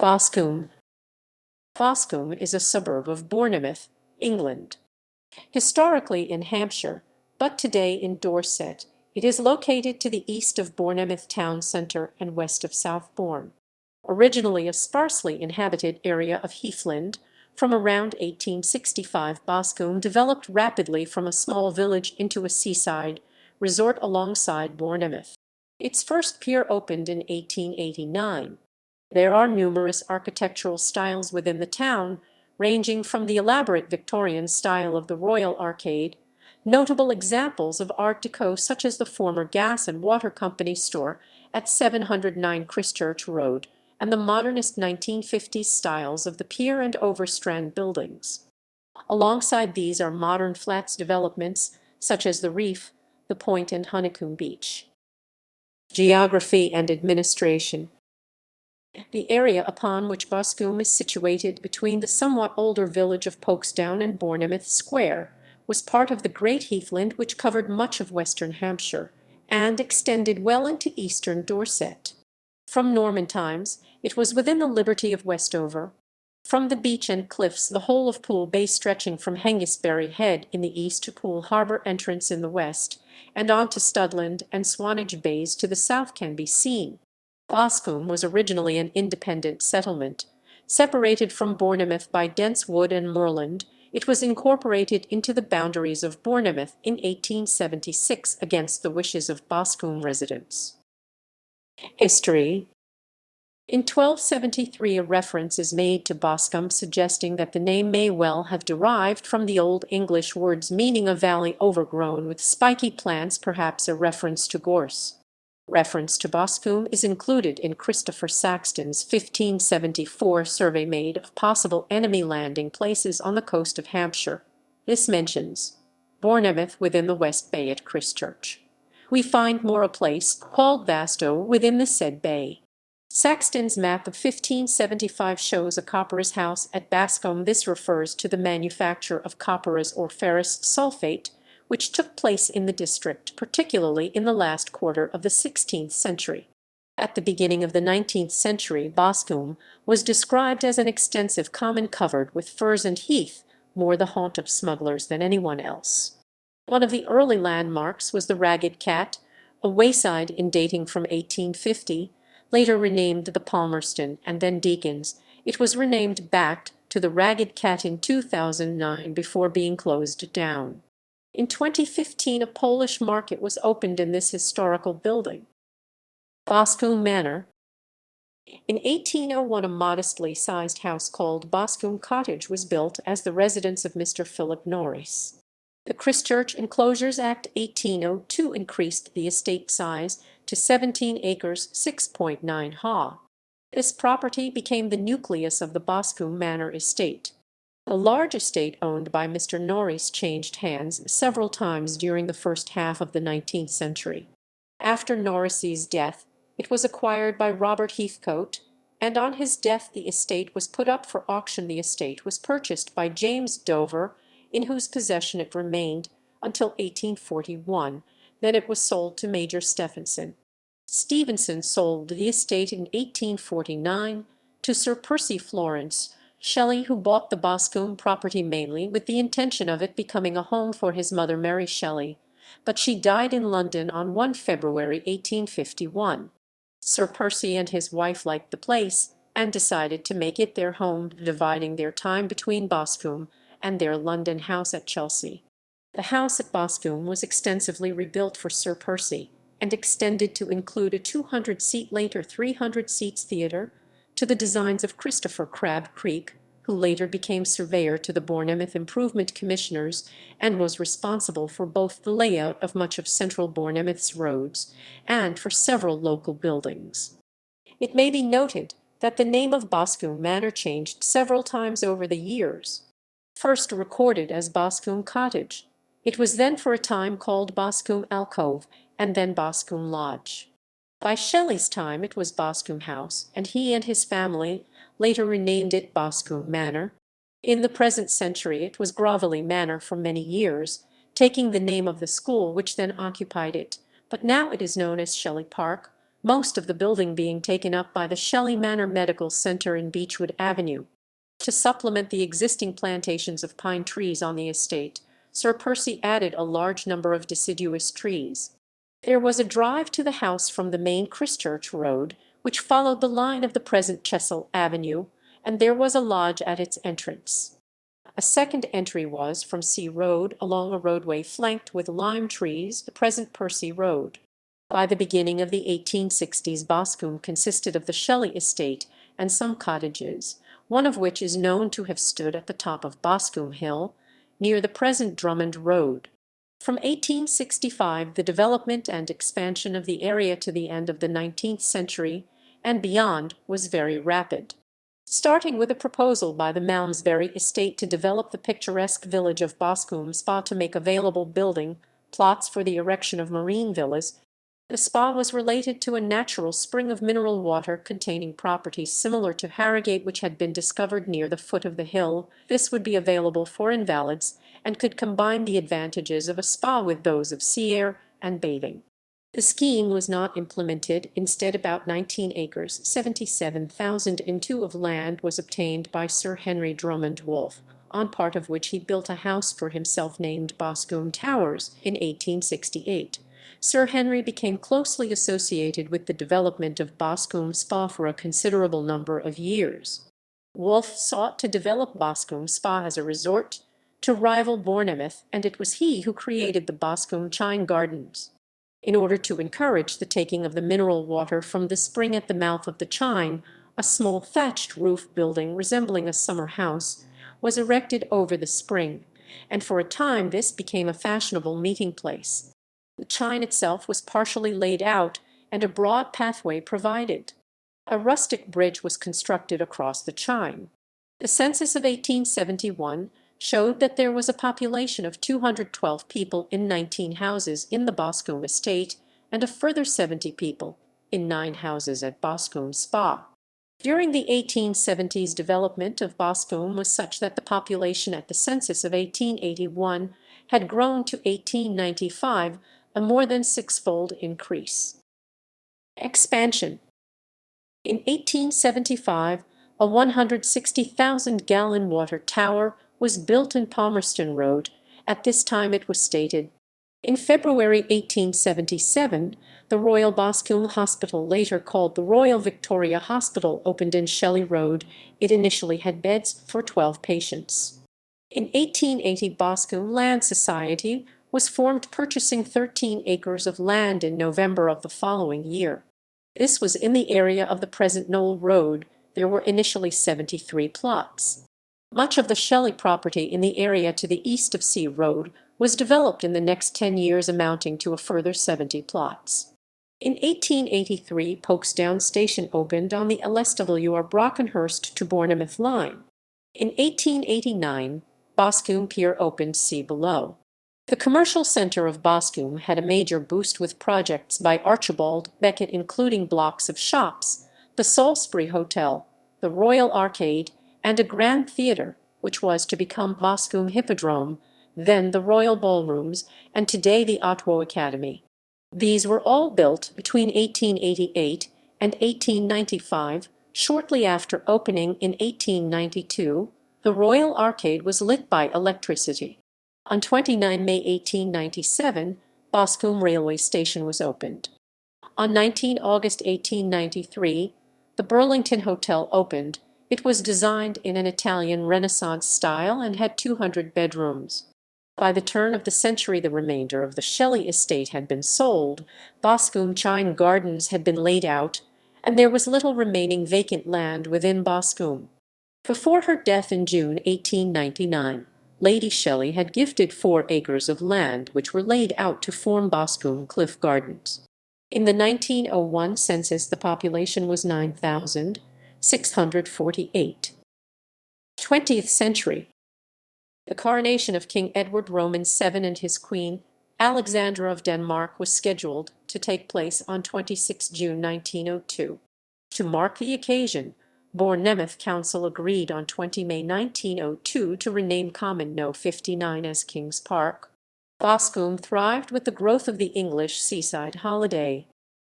Boscombe. Boscombe is a suburb of Bournemouth, England. Historically in Hampshire, but today in Dorset, it is located to the east of Bournemouth town centre and west of Southbourne. Originally a sparsely inhabited area of heathland, from around 1865 Boscombe developed rapidly from a small village into a seaside resort alongside Bournemouth. Its first pier opened in 1889. There are numerous architectural styles within the town, ranging from the elaborate Victorian style of the Royal Arcade, notable examples of Art Deco such as the former Gas and Water Company store at 709 Christchurch Road, and the modernist 1950s styles of the Pier and Overstrand buildings. Alongside these are modern flats developments such as the Reef, the Point and Honeycombe Beach. Geography and administration. The area upon which Boscombe is situated between the somewhat older village of Folkestone and Bournemouth Square was part of the great heathland which covered much of western Hampshire and extended well into eastern Dorset. From Norman times, it was within the liberty of Westover. From the beach and cliffs the whole of Poole Bay stretching from Hengistbury Head in the east to Poole Harbour entrance in the west, and on to Studland and Swanage Bays to the south can be seen. Boscombe was originally an independent settlement. Separated from Bournemouth by dense wood and moorland, it was incorporated into the boundaries of Bournemouth in 1876 against the wishes of Boscombe residents. History. In 1273 a reference is made to Boscombe suggesting that the name may well have derived from the Old English words meaning a valley overgrown with spiky plants, perhaps a reference to gorse. Reference to Boscombe is included in Christopher Saxton's 1574 survey made of possible enemy landing places on the coast of Hampshire. This mentions Bournemouth within the West Bay at Christchurch. We find more a place called Bastow within the said bay. Saxton's map of 1575 shows a copperas house at Boscombe. This refers to the manufacture of copperas or ferrous sulfate, which took place in the district, particularly in the last quarter of the 16th century. At the beginning of the 19th century, Boscombe was described as an extensive common covered with furze and heath, more the haunt of smugglers than anyone else. One of the early landmarks was the Ragged Cat, a wayside inn dating from 1850, later renamed the Palmerston and then Deacon's. It was renamed back to the Ragged Cat in 2009 before being closed down. In 2015 a Polish market was opened in this historical building. Boscombe Manor. In 1801 a modestly sized house called Boscombe Cottage was built as the residence of Mr. Philip Norris. The Christchurch Enclosures Act 1802 increased the estate size to 17 acres 6.9 ha. This property became the nucleus of the Boscombe Manor estate. The large estate owned by Mr. Norris changed hands several times during the first half of the 19th century. After Norris's death, it was acquired by Robert Heathcote, and on his death the estate was put up for auction. The estate was purchased by James Dover, in whose possession it remained until 1841. Then it was sold to Major Stephenson. Stevenson sold the estate in 1849 to Sir Percy Florence Shelley, who bought the Boscombe property mainly with the intention of it becoming a home for his mother Mary Shelley, but she died in London on 1 February 1851. Sir Percy and his wife liked the place and decided to make it their home, dividing their time between Boscombe and their London house at Chelsea. The house at Boscombe was extensively rebuilt for Sir Percy and extended to include a 200-seat later 300-seats theatre, to the designs of Christopher Crab Creek, who later became surveyor to the Bournemouth Improvement Commissioners and was responsible for both the layout of much of central Bournemouth's roads and for several local buildings. It may be noted that the name of Boscombe Manor changed several times over the years. First recorded as Boscombe Cottage, it was then for a time called Boscombe Alcove and then Boscombe Lodge. By Shelley's time it was Boscombe House, and he and his family later renamed it Boscombe Manor. In the present century it was Grovelly Manor for many years, taking the name of the school which then occupied it, but now it is known as Shelley Park, most of the building being taken up by the Shelley Manor Medical Centre in Beechwood Avenue. To supplement the existing plantations of pine trees on the estate, Sir Percy added a large number of deciduous trees. There was a drive to the house from the main Christchurch Road, which followed the line of the present Chesil Avenue, and there was a lodge at its entrance. A second entry was from Sea Road along a roadway flanked with lime trees, the present Percy Road. By the beginning of the 1860s, Boscombe consisted of the Shelley estate and some cottages, one of which is known to have stood at the top of Boscombe Hill, near the present Drummond Road. From 1865 the development and expansion of the area to the end of the 19th century and beyond was very rapid. Starting with a proposal by the Malmesbury estate to develop the picturesque village of Boscombe Spa to make available building plots for the erection of marine villas, the spa was related to a natural spring of mineral water containing properties similar to Harrogate which had been discovered near the foot of the hill. This would be available for invalids and could combine the advantages of a spa with those of sea air and bathing. The scheme was not implemented. Instead, about 19 acres (77,002) of land was obtained by Sir Henry Drummond Wolff, on part of which he built a house for himself named Boscombe Towers in 1868. Sir Henry became closely associated with the development of Boscombe Spa for a considerable number of years. Wolff sought to develop Boscombe Spa as a resort to rival Bournemouth, and it was he who created the Boscombe Chine Gardens. In order to encourage the taking of the mineral water from the spring at the mouth of the Chine, a small thatched roof building resembling a summer house was erected over the spring, and for a time this became a fashionable meeting place. The Chine itself was partially laid out, and a broad pathway provided. A rustic bridge was constructed across the Chine. The census of 1871 showed that there was a population of 212 people in 19 houses in the Boscombe estate, and a further 70 people in 9 houses at Boscombe Spa. During the 1870s development of Boscombe was such that the population at the census of 1881 had grown to 1895, a more than sixfold increase. Expansion. In 1875, a 160,000-gallon water tower was built in Palmerston Road. At this time it was stated. In February 1877, the Royal Boscombe Hospital, later called the Royal Victoria Hospital, opened in Shelley Road. It initially had beds for 12 patients. In 1880, Boscombe Land Society was formed, purchasing 13 acres of land in November of the following year. This was in the area of the present Knoll Road. There were initially 73 plots. Much of the Shelley property in the area to the east of Sea Road was developed in the next 10 years, amounting to a further 70 plots. In 1883, Folkestone Station opened on the LSWR Brockenhurst to Bournemouth line. In 1889, Boscombe Pier opened, see below. The commercial centre of Boscombe had a major boost with projects by Archibald Beckett, including blocks of shops, the Salisbury Hotel, the Royal Arcade, and a grand theatre, which was to become Boscombe Hippodrome, then the Royal Ballrooms, and today the Otwo Academy. These were all built between 1888 and 1895. Shortly after opening in 1892, the Royal Arcade was lit by electricity. On 29 May 1897, Boscombe Railway Station was opened. On 19 August 1893, the Burlington Hotel opened. It was designed in an Italian Renaissance style and had 200 bedrooms. By the turn of the century, the remainder of the Shelley estate had been sold, Boscombe Chine Gardens had been laid out, and there was little remaining vacant land within Boscombe. Before her death in June 1899, Lady Shelley had gifted 4 acres of land which were laid out to form Boscombe Cliff Gardens. In the 1901 census the population was 9,648. 20th century. The coronation of King Edward Roman VII and his queen, Alexandra of Denmark, was scheduled to take place on 26 June 1902. To mark the occasion, Bournemouth Council agreed on 20 May 1902 to rename Common No. 59 as King's Park. Boscombe thrived with the growth of the English seaside holiday.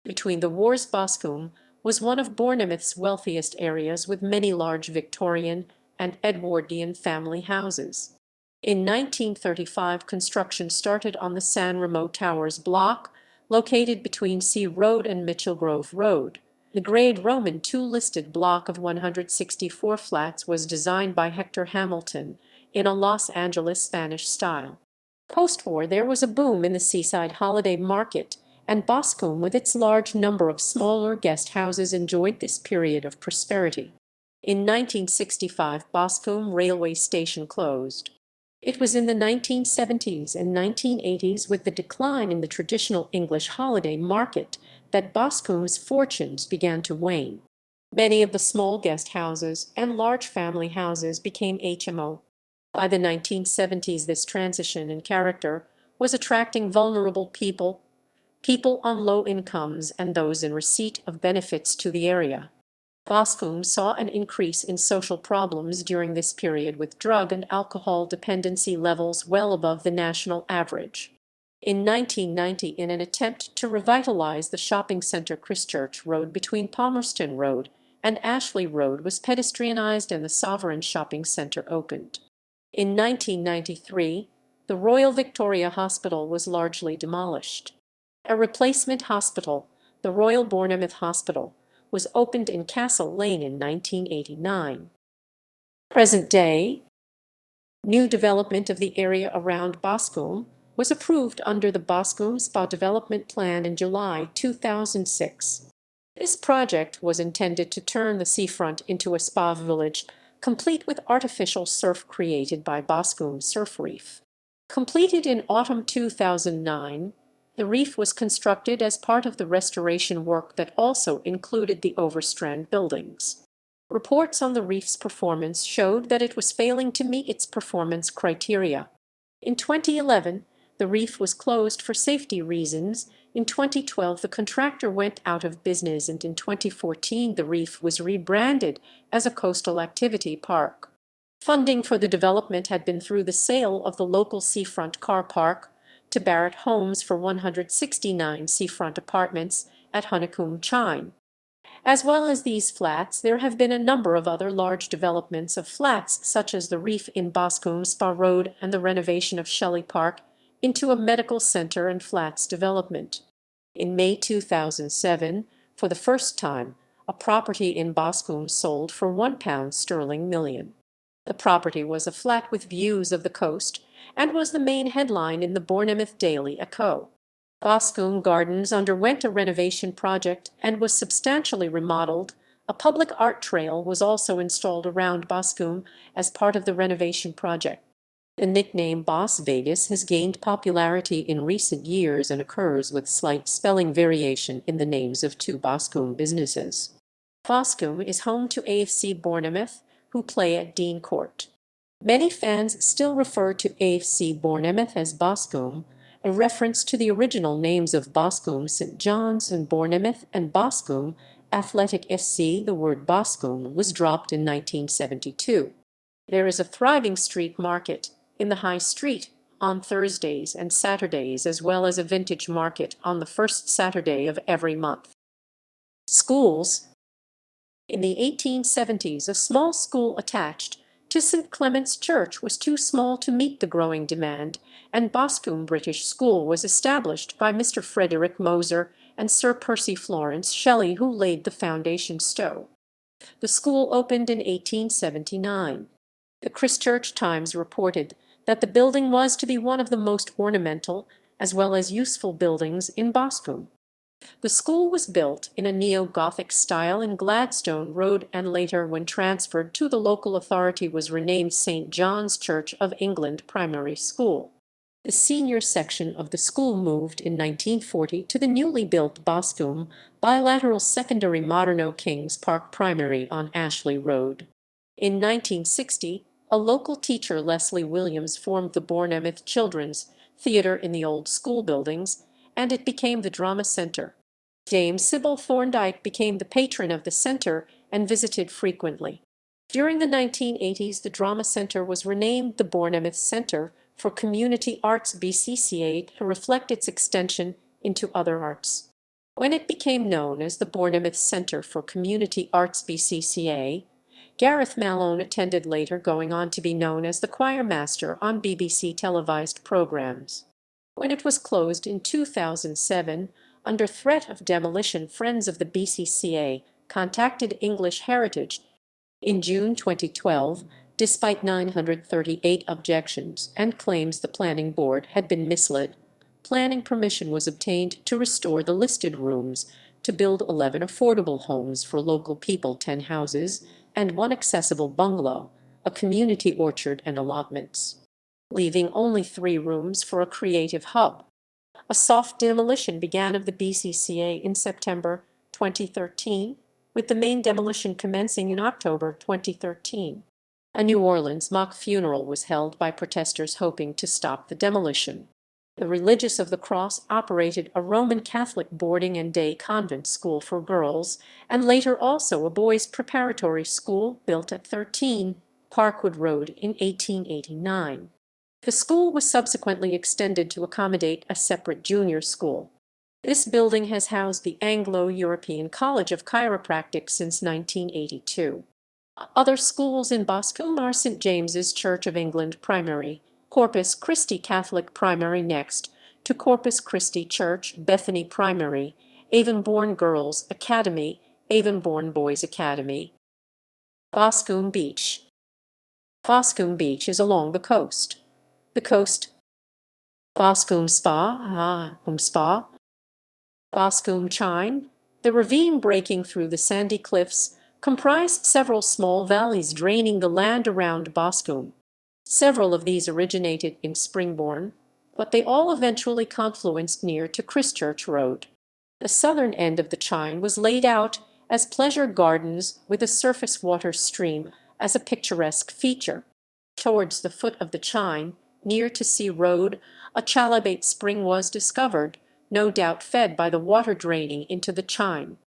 Between the wars, Boscombe was one of Bournemouth's wealthiest areas, with many large Victorian and Edwardian family houses. In 1935, construction started on the San Remo Towers block, located between Sea Road and Mitchell Grove Road. The grade Roman II listed block of 164 flats was designed by Hector Hamilton in a Los Angeles Spanish style. Post-war, there was a boom in the seaside holiday market, and Boscombe, with its large number of smaller guest houses, enjoyed this period of prosperity. In 1965, Boscombe railway station closed. It was in the 1970s and 1980s, with the decline in the traditional English holiday market, that Boscombe's fortunes began to wane. Many of the small guest houses and large family houses became HMO. By the 1970s, this transition in character was attracting vulnerable people on low incomes and those in receipt of benefits to the area. Boscombe saw an increase in social problems during this period, with drug and alcohol dependency levels well above the national average. In 1990, in an attempt to revitalize the shopping centre, Christchurch Road between Palmerston Road and Ashley Road was pedestrianised and the Sovereign Shopping Centre opened. In 1993, the Royal Victoria Hospital was largely demolished. A replacement hospital, the Royal Bournemouth Hospital, was opened in Castle Lane in 1989. Present day, new development of the area around Boscombe was approved under the Boscombe Spa Development Plan in July 2006. This project was intended to turn the seafront into a spa village, complete with artificial surf created by Boscombe Surf Reef. Completed in autumn 2009, the reef was constructed as part of the restoration work that also included the Overstrand buildings. Reports on the reef's performance showed that it was failing to meet its performance criteria. In 2011, the reef was closed for safety reasons. In 2012, the contractor went out of business, and in 2014, the reef was rebranded as a coastal activity park. Funding for the development had been through the sale of the local seafront car park to Barratt Homes for 169 seafront apartments at Honeycombe Chine. As well as these flats, there have been a number of other large developments of flats, such as the Reef in Boscombe Spa Road and the renovation of Shelley Park into a medical centre and flats development. In May 2007, for the first time, a property in Boscombe sold for £1 million. The property was a flat with views of the coast and was the main headline in the Bournemouth Daily Echo. Boscombe Gardens underwent a renovation project and was substantially remodeled. A public art trail was also installed around Boscombe as part of the renovation project. The nickname Bos Vegas has gained popularity in recent years and occurs with slight spelling variation in the names of two Boscombe businesses. Boscombe is home to AFC Bournemouth, who play at Dean Court. Many fans still refer to AFC Bournemouth as Boscombe, a reference to the original names of Boscombe St John's and Bournemouth and Boscombe Athletic SC. The word Boscombe was dropped in 1972. There is a thriving street market in the High Street on Thursdays and Saturdays, as well as a vintage market on the first Saturday of every month. Schools. In the 1870s, a small school attached to St Clement's Church was too small to meet the growing demand, and Boscombe British School was established by Mr Frederick Moser and Sir Percy Florence Shelley, who laid the foundation stone. The school opened in 1879. The Christchurch Times reported that the building was to be one of the most ornamental as well as useful buildings in Boscombe. The school was built in a neo-Gothic style in Gladstone Road, and later, when transferred to the local authority, was renamed St John's Church of England Primary School. The senior section of the school moved in 1940 to the newly built Boscombe Bilateral Secondary Moderno Kings Park Primary on Ashley Road. In 1960, a local teacher, Leslie Williams, formed the Bournemouth Children's Theatre in the old school buildings, and it became the drama centre. Dame Sybil Thorndike became the patron of the centre and visited frequently. During the 1980s, the drama centre was renamed the Bournemouth Centre for Community Arts BCCA to reflect its extension into other arts. When it became known as the Bournemouth Centre for Community Arts BCCA, Gareth Malone attended, later going on to be known as the choir master on BBC televised programmes. When it was closed in 2007, under threat of demolition, friends of the BCCA contacted English Heritage in June 2012, despite 938 objections and claims the planning board had been misled. Planning permission was obtained to restore the listed rooms, to build 11 affordable homes for local people, 10 houses, and 1 accessible bungalow, a community orchard and allotments, leaving only 3 rooms for a creative hub. A soft demolition began of the BCCA in September 2013, with the main demolition commencing in October 2013. A New Orleans mock funeral was held by protesters hoping to stop the demolition. The Religious of the Cross operated a Roman Catholic boarding and day convent school for girls, and later also a boys' preparatory school built at 13 Parkwood Road in 1889. The school was subsequently extended to accommodate a separate junior school. This building has housed the Anglo-European College of Chiropractic since 1982. Other schools in Boscombe are St. James's Church of England Primary, Corpus Christi Catholic Primary, next to Corpus Christi Church, Bethany Primary, Avonbourne Girls Academy, Avonbourne Boys Academy. Boscombe Beach. Boscombe Beach is along the coast. The coast. Boscombe Spa. Boscombe Chine. The ravine breaking through the sandy cliffs comprised several small valleys draining the land around Boscombe. Several of these originated in Springbourne, but they all eventually confluenced near to Christchurch Road. The southern end of the Chine was laid out as pleasure gardens with a surface water stream as a picturesque feature. Towards the foot of the Chine, near to Sea Road, a chalybeate spring was discovered, no doubt fed by the water draining into the Chine.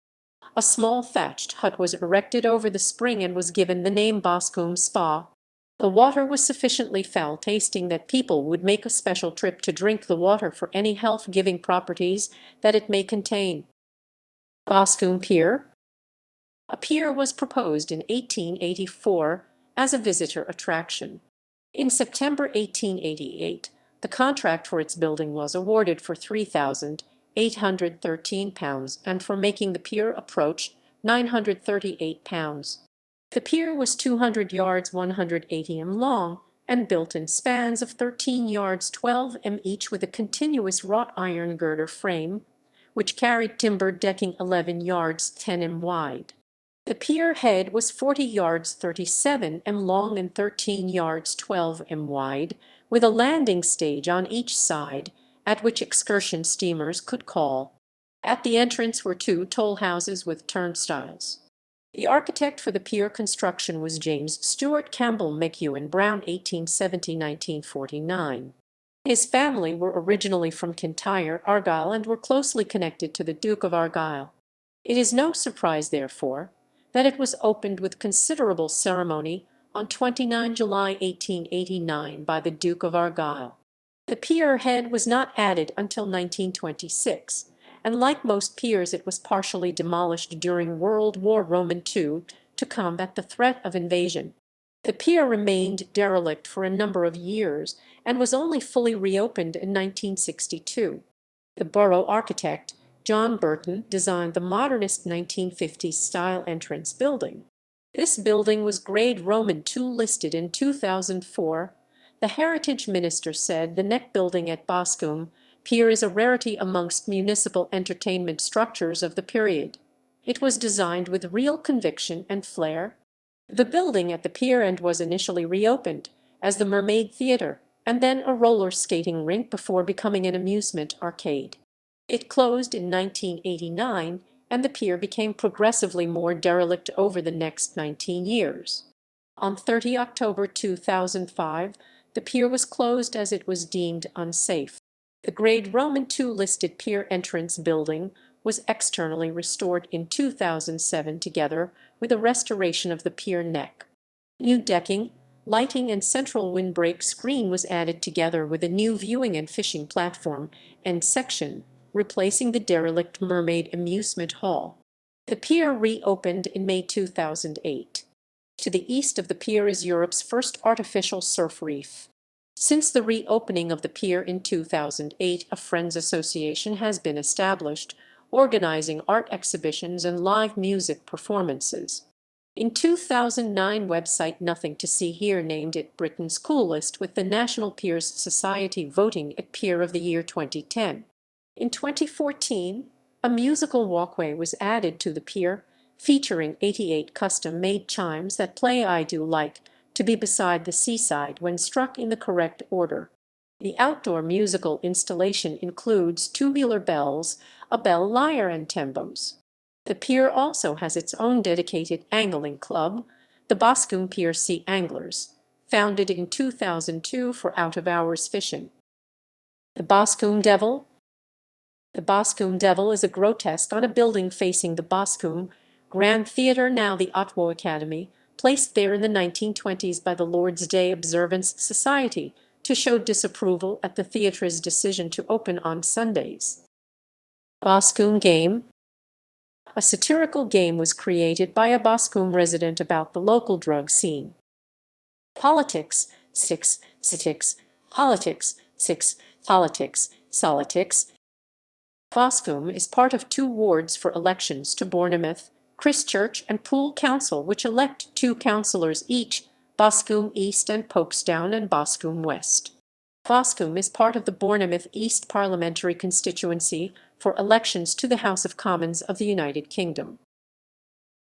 A small thatched hut was erected over the spring and was given the name Boscombe Spa. The water was sufficiently foul-tasting that people would make a special trip to drink the water for any health-giving properties that it may contain. Boscombe Pier. A pier was proposed in 1884 as a visitor attraction. In September 1888, the contract for its building was awarded for £3,813, and for making the pier approach £938. The pier was 200 yards 180 m long, and built in spans of 13 yards 12 m each, with a continuous wrought iron girder frame, which carried timber decking 11 yards 10 m wide. The pier head was 40 yards 37 m long and 13 yards 12 m wide, with a landing stage on each side, at which excursion steamers could call. At the entrance were 2 toll houses with turnstiles. The architect for the pier construction was James Stuart Campbell McEwen Brown, 1870–1949. His family were originally from Kintyre, Argyll, and were closely connected to the Duke of Argyll. It is no surprise, therefore, that it was opened with considerable ceremony on 29 July 1889 by the Duke of Argyll. The pier head was not added until 1926. And like most piers, it was partially demolished during World War II to combat the threat of invasion. The pier remained derelict for a number of years and was only fully reopened in 1962. The borough architect, John Burton, designed the modernist 1950s-style entrance building. This building was grade Roman II, listed in 2004. The Heritage Minister said the Neck building at Boscombe Pier is a rarity amongst municipal entertainment structures of the period. It was designed with real conviction and flair. The building at the pier end was initially reopened as the Mermaid Theatre, and then a roller skating rink before becoming an amusement arcade. It closed in 1989, and the pier became progressively more derelict over the next 19 years. On 30 October 2005, the pier was closed as it was deemed unsafe. The grade Roman II listed pier entrance building was externally restored in 2007 together with a restoration of the pier neck. New decking, lighting and central windbreak screen was added together with a new viewing and fishing platform and section, replacing the derelict Mermaid Amusement Hall. The pier reopened in May 2008. To the east of the pier is Europe's first artificial surf reef. Since the reopening of the pier in 2008, a Friends Association has been established, organizing art exhibitions and live music performances. In 2009, website Nothing to See Here named it Britain's coolest, with the National Piers Society voting it Pier of the Year 2010. In 2014, a musical walkway was added to the pier, featuring 88 custom-made chimes that play "I Do Like to Be Beside the Seaside" when struck in the correct order. The outdoor musical installation includes tubular bells, a bell lyre and tembos. The pier also has its own dedicated angling club, the Boscombe Pier Sea Anglers, founded in 2002 for out-of-hours fishing. The Boscombe Devil. The Boscombe Devil is a grotesque on a building facing the Boscombe Grand Theatre, now the Otwo Academy, placed there in the 1920s by the Lord's Day Observance Society to show disapproval at the theatre's decision to open on Sundays. Boscombe Game. A satirical game was created by a Boscombe resident about the local drug scene. Politics, six, politics, six, politics. Boscombe is part of 2 wards for elections to Bournemouth, Christchurch and Poole Council, which elect 2 councillors each, Boscombe East and Folkestone and Boscombe West. Boscombe is part of the Bournemouth East parliamentary constituency for elections to the House of Commons of the United Kingdom.